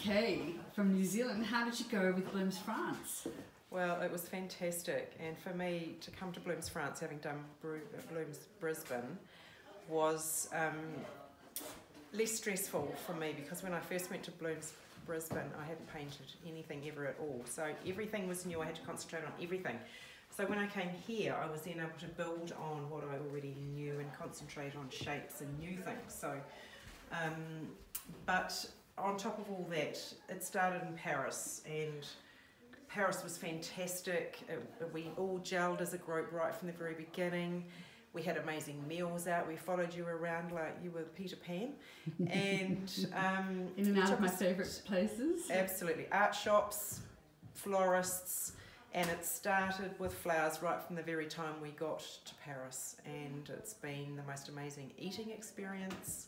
Kaye from New Zealand, how did you go with Blooms France? Well, it was fantastic, and for me to come to Blooms France, having done Blooms Brisbane, was less stressful for me, because when I first went to Blooms Brisbane, I hadn't painted anything ever at all, so everything was new. I had to concentrate on everything. So when I came here, I was then able to build on what I already knew and concentrate on shapes and new things. So, but on top of all that, it started in Paris, and Paris was fantastic. We all gelled as a group right from the very beginning. We had amazing meals out. We followed you around like you were Peter Pan. And in and out of my favourite places. Absolutely. Art shops, florists, and it started with flowers right from the very time we got to Paris. And it's been the most amazing eating experience,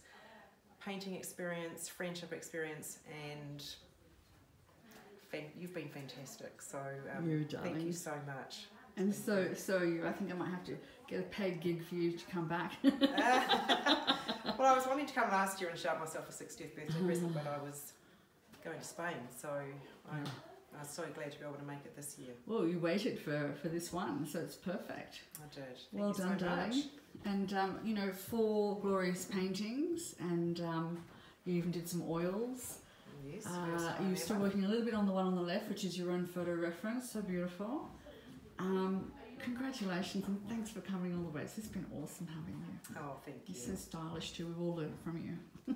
painting experience, friendship experience, and you've been fantastic. So thank you so much. And so I think I might have to get a paid gig for you to come back. Well, I was wanting to come last year and shout myself a 60th birthday present, but I was going to Spain, so I was so glad to be able to make it this year. Well, you waited for this one, so it's perfect. I did. Well done, darling. And you know, 4 glorious paintings, and you even did some oils. Yes. You're still working a little bit on the one on the left, which is your own photo reference. So beautiful. Congratulations, and thanks for coming all the way. It's been awesome having you. Oh, thank you. You're so stylish too. We've all learned from you.